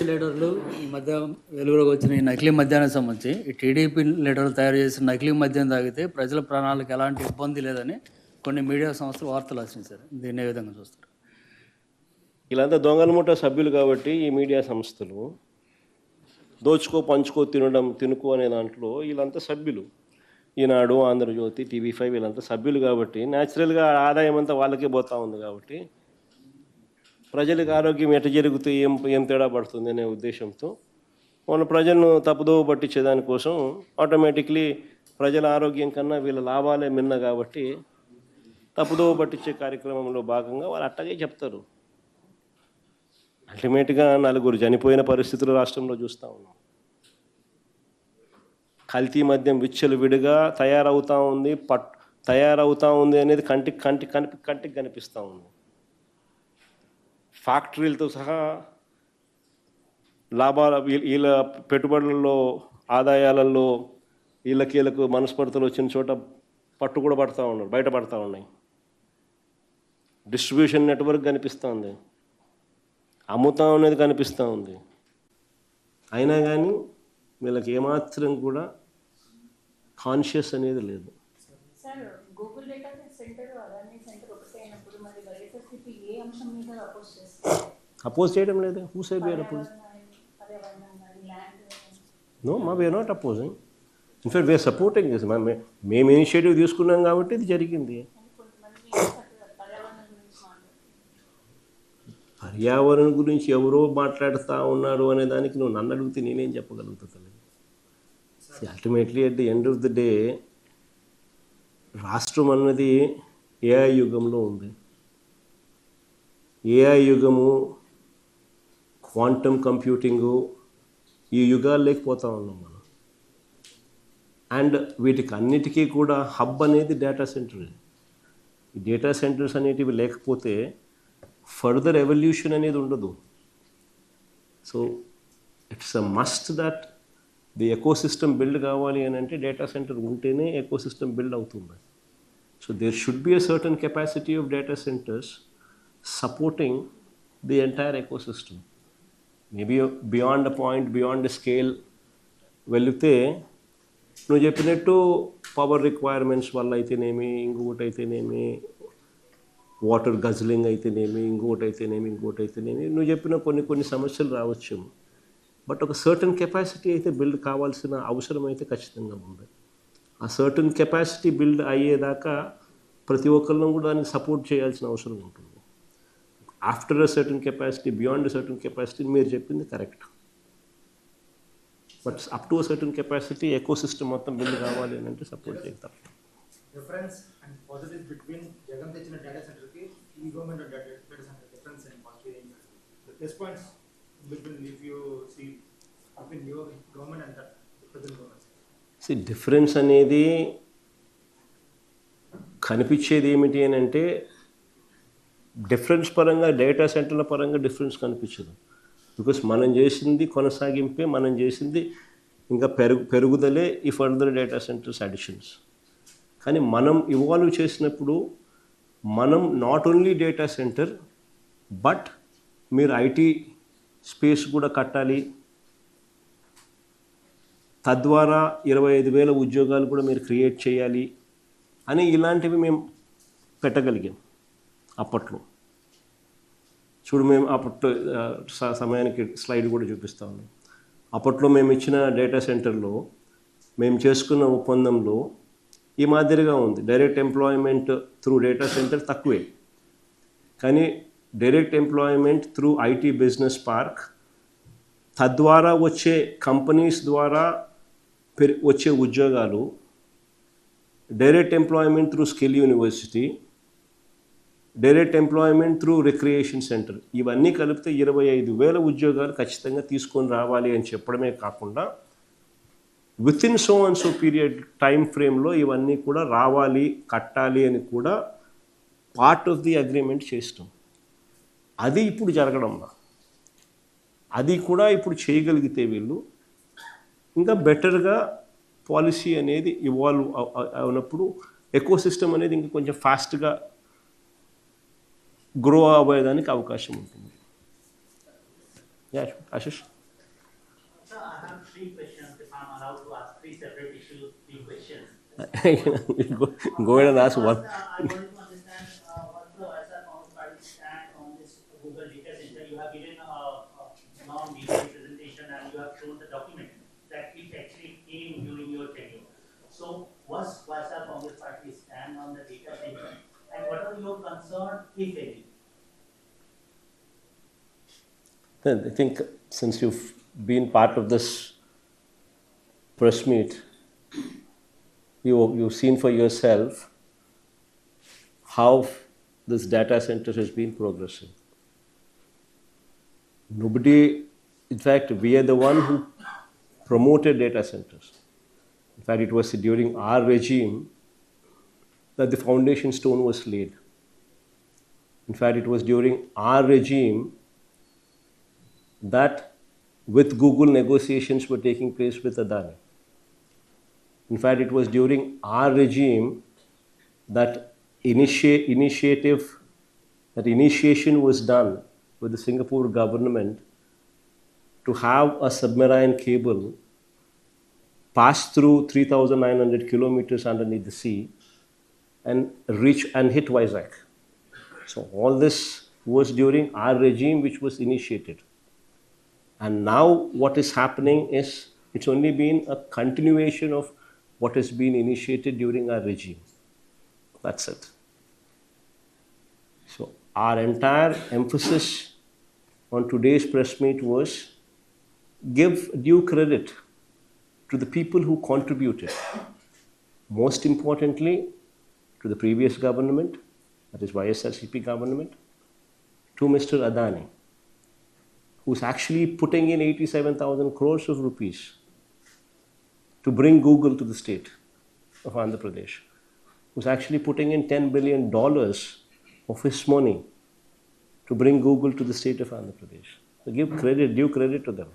లీడర్లు ఈ మధ్య వెలుగులోకి వచ్చిన ఈ నకిలీ మద్యానికి సంబంధించి ఈ టీడీపీ లీడర్లు తయారు చేసిన నకిలీ మద్యం తాగితే ప్రజల ప్రాణాలకు ఎలాంటి ఇబ్బంది లేదని కొన్ని మీడియా సంస్థలు వార్తలు రచించారు. దీన్ని ఏ విధంగా చూస్తారు? వీళ్ళంతా దొంగల ముఠా సభ్యులు కాబట్టి ఈ మీడియా సంస్థలు దోచుకో పంచుకో తినుకో అనే దాంట్లో వీళ్ళంతా సభ్యులు. ఈనాడు, ఆంధ్రజ్యోతి, TV5 వీళ్ళంతా సభ్యులు కాబట్టి న్యాచురల్గా ఆదాయం అంతా వాళ్ళకే పోతూ ఉంది కాబట్టి ప్రజలకు ఆరోగ్యం ఎట్ట జరిగితే ఏం తేడా పడుతుంది అనే ఉద్దేశంతో మన ప్రజలను తప్పుదోవ పట్టించేదానికోసం ఆటోమేటిక్లీ ప్రజల ఆరోగ్యం కన్నా వీళ్ళ లాభాలే మిన్న కాబట్టి తప్పుదోవ పట్టించే కార్యక్రమంలో భాగంగా వాళ్ళు అట్టగే చెప్తారు. అల్టిమేట్గా 4 చనిపోయిన పరిస్థితులు రాష్ట్రంలో చూస్తూ ఉన్నాం. కల్తీ మద్యం విచ్చలు విడిగా తయారవుతూ ఉంది అనేది కంటికి కనిపిస్తూ ఉంది. ఫ్యాక్టరీలతో సహా లాభాల వీళ్ళ పెట్టుబడులలో ఆదాయాలలో వీళ్ళకీళ్ళకు మనస్పర్ధలు వచ్చిన చోట పట్టు కూడా పడుతూ ఉన్నారు, బయటపడతా ఉన్నాయి. డిస్ట్రిబ్యూషన్ నెట్వర్క్ కనిపిస్తూ ఉంది, అమ్ముతా అనేది కనిపిస్తూ ఉంది. అయినా కానీ వీళ్ళకి ఏమాత్రం కూడా కాన్షియస్ అనేది లేదు. అపోజ్ చేయడం లేదు. Who side we are oppose? No, we are not opposing. In fact we are supporting this. మేము ఇనిషియేటివ్ తీసుకున్నాం కాబట్టి ఇది జరిగింది. పర్యావరణం గురించి ఎవరో మాట్లాడుతూ ఉన్నారు అనే దానికి నువ్వు నన్ను అడిగితే నేనేం చెప్పగలుగుతాను? Ultimately at the end of the day రాష్ట్రం అన్నది ఏఐ యుగంలో ఉంది. ఏఐ యుగము, క్వాంటమ్ కంప్యూటింగు, ఈ యుగాలు లేకపోతూ ఉన్నాం మనం. అండ్ వీటికి అన్నిటికీ కూడా హబ్ అనేది డేటా సెంటర్. ఈ డేటా సెంటర్స్ అనేటివి లేకపోతే ఫర్దర్ ఎవల్యూషన్ అనేది ఉండదు. So it's a must that the ecosystem build కావాలి అని అంటే డేటా సెంటర్ ఉంటేనే ఎకోసిస్టమ్ బిల్డ్ అవుతుంది. So there should be a certain capacity of data centres supporting the entire ecosystem. Maybe beyond a point, beyond scale వెళితే నువ్వు చెప్పినట్టు power requirements వల్ల అయితేనేమి, ఇంకొకటి అయితేనేమి, వాటర్ గజ్లింగ్ అయితేనేమి, ఇంకోటి అయితేనేమి, నువ్వు చెప్పిన కొన్ని సమస్యలు రావచ్చు. బట్ ఒక సర్టన్ కెపాసిటీ అయితే బిల్డ్ కావాల్సిన అవసరం అయితే ఖచ్చితంగా ఉంది. ఆ సర్టన్ కెపాసిటీ బిల్డ్ అయ్యేదాకా ప్రతి ఒక్కరిని కూడా దానికి సపోర్ట్ చేయాల్సిన అవసరం ఉంటుంది. After a certain capacity, beyond certain capacity మీరు చెప్పింది correct. But up to a certain capacity ecosystem మొత్తం బిల్డ్ కావాలి అని అంటే సపోర్ట్ చేస్తారు. Difference and positives between Jagan తెచ్చిన data center ki ఈ government data center difference and positive. The plus points between, if you see between your government and that present government. See, difference అనేది కనిపించేది ఏమిటి అని అంటే difference పరంగా, data సెంటర్ల పరంగా డిఫరెన్స్ కనిపించదు. బికాస్ మనం చేసింది కొనసాగింపే, మనం చేసింది ఇంకా పెరుగుదలే ఈ ఫర్దర్ డేటా సెంటర్స్ అడిషన్స్. కానీ మనం ఇవాల్వ్ చేసినప్పుడు మనం not only data centre but మీరు ఐటీ స్పేస్ కూడా కట్టాలి, తద్వారా 25,000 ఉద్యోగాలు కూడా మీరు క్రియేట్ చేయాలి అని ఇలాంటివి మేము పెట్టగలిగాం అప్పట్లో. చూడు, మేము అప్పట్లో సమయానికి స్లైడ్ కూడా చూపిస్తా ఉన్నాం. అప్పట్లో మేము ఇచ్చిన డేటా సెంటర్లో మేము చేసుకున్న ఒప్పందంలో ఈ మాదిరిగా ఉంది. Direct employment through data centre తక్కువే, కానీ direct employment through IT business park, తద్వారా వచ్చే కంపెనీస్ ద్వారా వచ్చే ఉద్యోగాలు, direct employment through skill university, direct employment through recreation centre, ఇవన్నీ కలిపితే 25,000 ఉద్యోగాలు ఖచ్చితంగా తీసుకొని రావాలి అని చెప్పడమే కాకుండా within so and so period time ఫ్రేమ్లో ఇవన్నీ కూడా రావాలి, కట్టాలి అని కూడా పార్ట్ ఆఫ్ ది అగ్రిమెంట్ చేస్తాం. అది ఇప్పుడు జరగడంలా, అది కూడా ఇప్పుడు చేయగలిగితే వీళ్ళు ఇంకా బెటర్గా పాలసీ అనేది ఇవాల్వ్ అయినప్పుడు ఎకోసిస్టమ్ అనేది ఇంకా కొంచెం ఫాస్ట్గా గ్రో అవ్వేదానికి అవకాశం ఉంటుంది. Yeah, Ashish. Sir, I have three questions. If I'm allowed to ask three separate issues, three questions. Go ahead and ask one. First, I wanted to understand what's the YSR Congress Party stand on this Google data center. You have given a non-media presentation and you have shown the document that it actually came during your tenure. So, what's YSR Congress Party stand on the data center, and what are your concerns, if any? I think since you've been part of this press meet, you've seen for yourself how this data center has been progressing. Nobody, in fact, we are the one who promoted data centers. In fact, it was during our regime that the foundation stone was laid. In fact, it was during our regime that with Google negotiations were taking place with Adani. In fact, it was during our regime that initiation was done with the Singapore government to have a submarine cable pass through 3,900 kilometers underneath the sea and reach and hit Vizag. So all this was during our regime, which was initiated. And now what is happening is it's only been a continuation of what has been initiated during our regime. That's it. So our entire emphasis on today's press meet was give due credit to the people who contributed. Most importantly, to the previous government, that is YSRCP government, to Mr. Adani, who's actually putting in 87,000 crores of rupees to bring Google to the state of Andhra Pradesh, who's actually putting in $10 billion of his money to bring Google to the state of Andhra Pradesh. So give credit, due credit to them.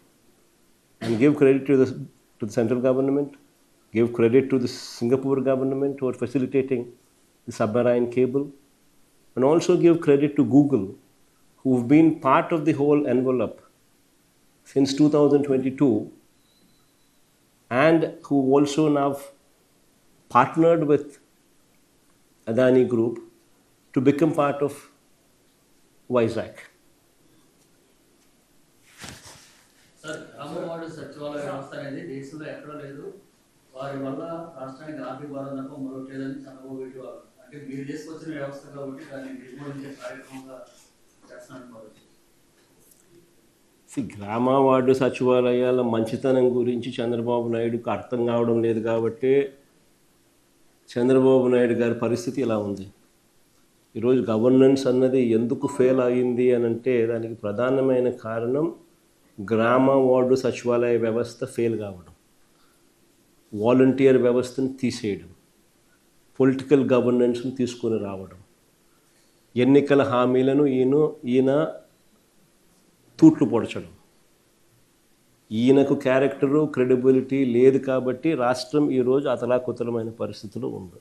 And give credit to the central government, give credit to the Singapore government who are facilitating the submarine cable, and also give credit to Google, who've been part of the whole envelope since 2022 and who also now partnered with Adani Group to become part of Vizag. Sir గ్రామవార్డు సచివాలయ వ్యవస్థ అనేది దేశంలో ఎక్కడా లేదు. వారి వల్ల రాష్ట్రానికి ఆర్థిక భారం తప్ప మరొకటి లేదని చంద్రబాబు పెట్టేవారు. అంటే మీరు తీసుకొచ్చిన వ్యవస్థ కాబట్టి దాన్ని నిర్మూలించే కార్యక్రమంగా చేస్తున్నారు. గ్రామ వార్డు సచివాలయాల మంచితనం గురించి చంద్రబాబు నాయుడుకు అర్థం కావడం లేదు కాబట్టి చంద్రబాబు నాయుడు గారి పరిస్థితి ఇలా ఉంది. ఈరోజు గవర్నెన్స్ అన్నది ఎందుకు ఫెయిల్ అయింది అని అంటే దానికి ప్రధానమైన కారణం గ్రామ వార్డు సచివాలయ వ్యవస్థ ఫెయిల్ కావడం, వాలంటీర్ వ్యవస్థను తీసేయడం, పొలిటికల్ గవర్నెన్స్ను తీసుకొని రావడం, ఎన్నికల హామీలను ఈయన తూట్లు పొడచడం. ఈయనకు క్యారెక్టరు క్రెడిబిలిటీ లేదు కాబట్టి రాష్ట్రం ఈరోజు అతలాకుతలమైన పరిస్థితిలో ఉంది.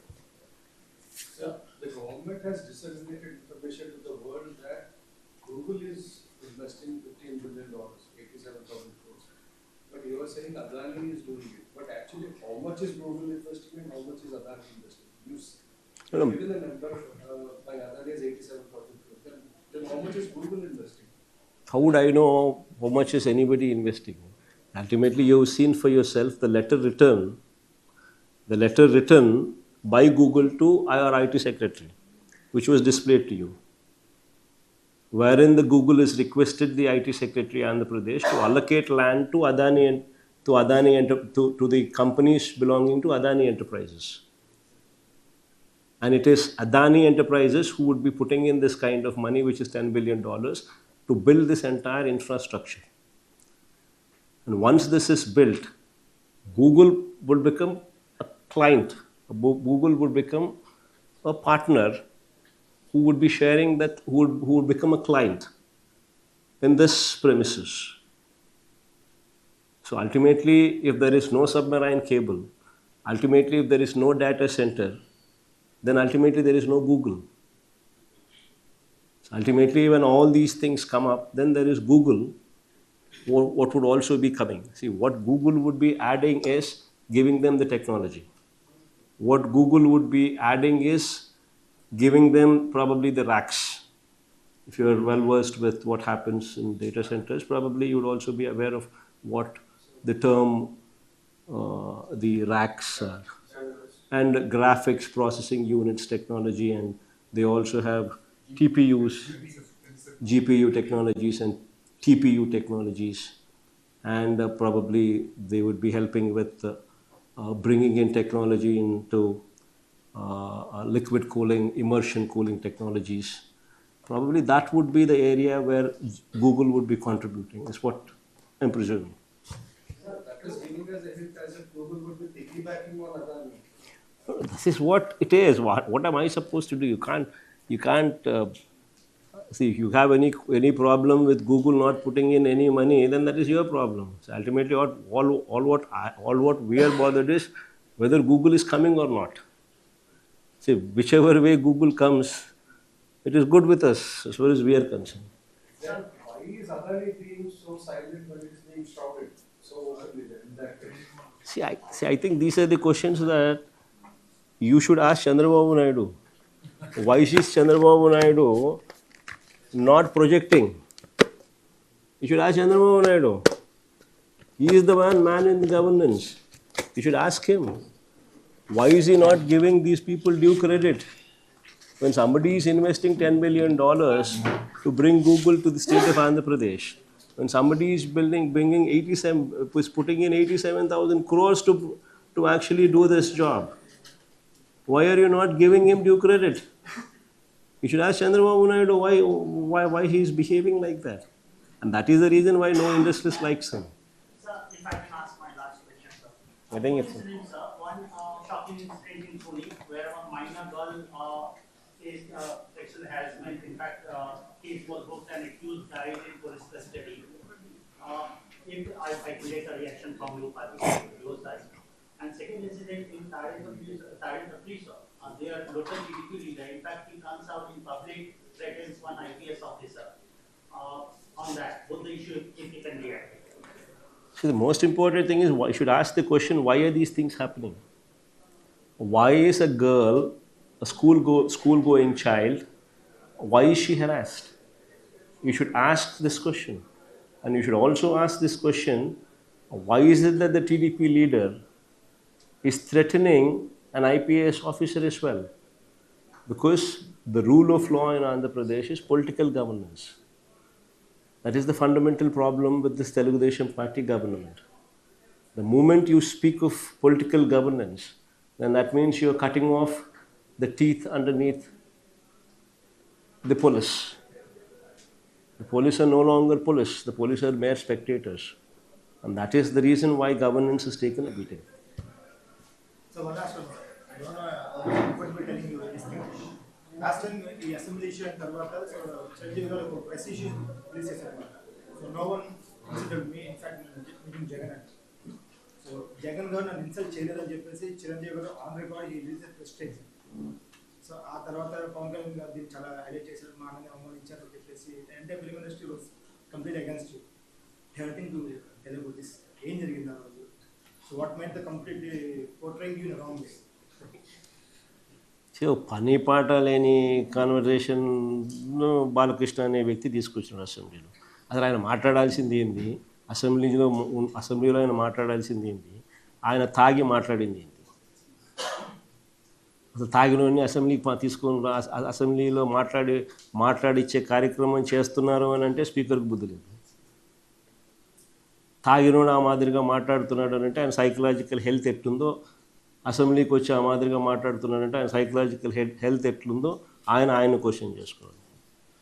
The government has disseminated information to the world that Google is investing $15 billion, 87,000 crores. But you are saying Adani is doing it. But actually, how much is Google investing and how much is Adani investing? You given the number by Adani is 87,000 crores. Then how much is Google investing? How would I know how much is anybody investing? Ultimately, you've seen for yourself the letter written by Google to our IT secretary, which was displayed to you, wherein the Google has requested the IT secretary Andhra Pradesh to allocate land to Adani and to the companies belonging to Adani Enterprises. And it is Adani Enterprises who would be putting in this kind of money, which is $10 billion, to build this entire infrastructure. And once this is built, Google would become a client. Google would become a partner who would be sharing that, who would become a client in this premises. So ultimately, if there is no submarine cable, ultimately if there is no data center, then ultimately there is no Google. So ultimately when all these things come up, then there is Google what would also be coming. See, what Google would be adding is giving them the technology. What Google would be adding is giving them probably the racks. If you are well versed with what happens in data centers, probably you would also be aware of what the term the racks are. And graphics processing units technology, and they also have TPUs, GPU technologies, and TPU technologies, and probably they would be helping with bringing in technology into liquid cooling, immersion cooling technologies. Probably that would be the area where Google would be contributing, is what I'm presuming. That is giving us a hint as if Google would be piggybacking on Adani. This is what it is. What am I supposed to do? You can't see, if you have any problem with Google not putting in any money, then that is your problem. So ultimately, all what we are bothered is whether Google is coming or not. See, whichever way Google comes, it is good with us as far as we are concerned. Then why is Adani being so silent when it's being shouted so openly then in that case? I think these are the questions that you should ask Chandrababu Naidu. Why is Chandrababu Naidu not projecting? You should ask Chandrababu Naidu. He is the man in the governance. You should ask him. Why is he not giving these people due credit? When somebody is investing $10 billion to bring Google to the state of Andhra Pradesh, when somebody is putting in 87,000 crores to actually do this job, why are you not giving him due credit? You should ask Chandrababu Naidu why he is behaving like that. And that is the reason why no industrialist likes him. Sir, if I can ask my last question, sir. I think it's... Incident, sir, one shocking incident in Pune where a minor girl faced sexual harassment. In fact, case was booked and accused died in police custody. If I can get a reaction from you, your side. And second incident in Tarek police, their local TDP leader, in fact, he comes out in public, threatens one IPS officer. On that, both the issue, if he can react. See, the most important thing is you should ask the question, why are these things happening? Why is a girl, a school-going child, why is she harassed? You should ask this question. And you should also ask this question, why is it that the TDP leader is threatening an IPS officer as well? Because the rule of law in Andhra Pradesh is political governance. That is the fundamental problem with this Telugu Desam party government. The moment you speak of political governance, then that means you are cutting off the teeth underneath the police. The police are no longer police. The police are mere spectators. And that is the reason why governance has taken a beating. So one last one. I don't know, I would be telling you this thing. Last time the assembly issue and Tarvata, so Chandrababu garu press issue release chesaru. So no one considered me, in fact, meeting Jagan. So Jagan garu nanu insult cheyaledani cheppesi Chandrababu garu on record he released a press statement. So ఆ తర్వాత పవన్ కళ్యాణ్ గారు దీన్ని చాలా highlight చేశారు, మా అన్నని అవమానించారు అని చెప్పేసి entire film industry was complete against you. Hurting to Telugu this ఏం జరిగింది ఆ రోజు? So what made the complete portraying you in wrong way? పని పాట లేని కాన్వర్జేషన్ బాలకృష్ణ అనే వ్యక్తి తీసుకొచ్చాడు అసెంబ్లీలో. అసలు ఆయన మాట్లాడాల్సింది ఏంది? అసెంబ్లీలో ఆయన మాట్లాడాల్సింది ఏంది? ఆయన తాగి మాట్లాడింది ఏంది? అసలు తాగినోడిని అసెంబ్లీకి తీసుకొని అసెంబ్లీలో మాట్లాడిచ్చే కార్యక్రమం చేస్తున్నారు అని అంటే స్పీకర్కి బుద్ధి లేదు. తాగినోడు ఆ మాదిరిగా మాట్లాడుతున్నాడు అని అంటే ఆయన సైకలాజికల్ హెల్త్ ఎట్లుందో, అసెంబ్లీకి వచ్చి ఆ మాదిరిగా మాట్లాడుతున్నాడంటే ఆయన సైకలాజికల్ హెల్త్ ఎట్లుందో ఆయన క్వశ్చన్ చేసుకోవాలి.